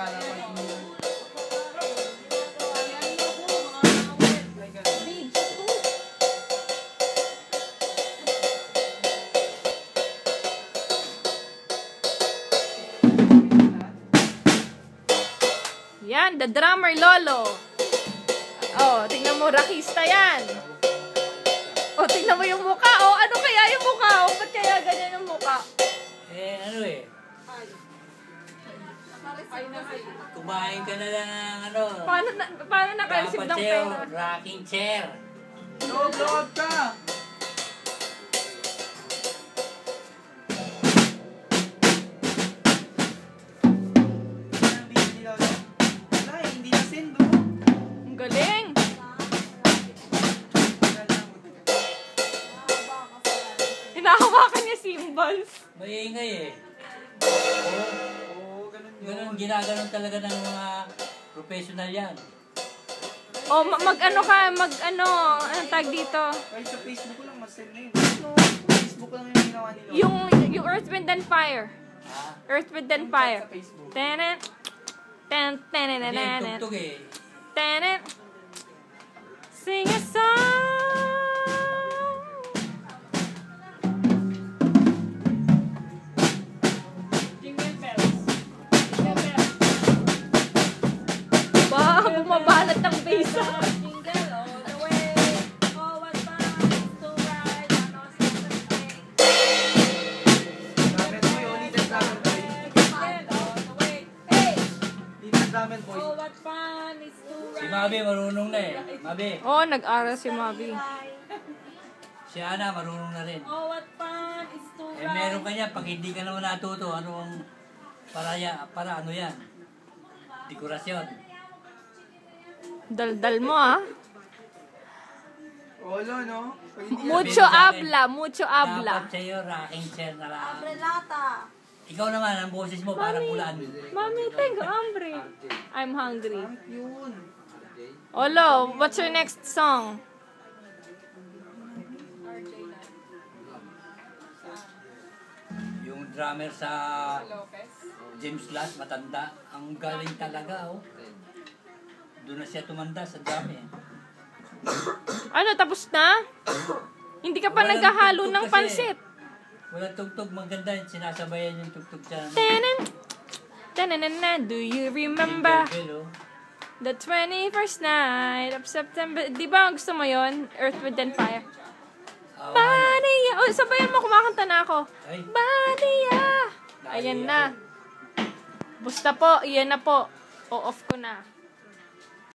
para pag Yan, the drummer Lolo. Oh, tingnan mo, rakista yan. Oh, tingnan mo yung mukha. Oh, ano kaya yung mukha? Oh, ba't kaya ganyan yung mukha? Ano eh. Kumain ka na lang ng ano. Paano naka-receive ng pera? Rocking chair. Loob ka! Ang galing! Hinahawakan niya symbols. Maingay eh. Oo, ganun yun. Ganun, ginaganon talaga ng mga professional yan. Oh, mag-ano ka, anong tag dito? Kahit sa Facebook ko lang, mas-send na yun. Facebook lang yung ginawa nila. Yung Earth, Wind, and Fire. Ha? Earth, Wind, and Fire. Sa Facebook. Tenet. Hindi, tugtog eh. Tenet. Sing a song. Jingle bells. Jingle bells. Ba, bumabalat ng bass. Jingle all the way. Oh, what fun to ride on a Saturday. Ramen boy, oh, Little Ramen boy. Jingle all the way. Hey! Little Ramen boy. Oh, what fun is to Si ride. Mabi marunong na eh. Mabi. Oh, nag-aral si Mabi. Si Ana marunong na rin. Oh, what fun is to Eh meron ka niya, pag hindi ka naman natuto, ano ang para ano yan? Dekorasyon. Daldal mo, ah. Olo, no? Pag hindi Mucho habla, mucho habla. Dapat sa'yo, rocking chair na lang. Abrelata. Ikaw naman, ang boses mo parang pulaan. Mami, tengo hambre. I'm hungry. yun. Olo, what's your next song? Yung drummer sa James Last, matanda. Ang galing talaga, oh. Doon na siya tumanda sa drum eh. Ano, tapos na? Hindi ka pa Walang naghahalo tugtog ng kasi. pansit. Walang tugtog, maganda. Sinasabayan yung tugtog siya. Tenen. Tenenena, do you remember Jingle bell, oh. the 21st night of September? Di ba gusto mo yon? Earth, Wind, and Fire. Oh, Bania! Oh, sabayan mo, kumakanta na ako. Ay. Bania! Ayan na. Basta po, iyan na po. O-off ko na.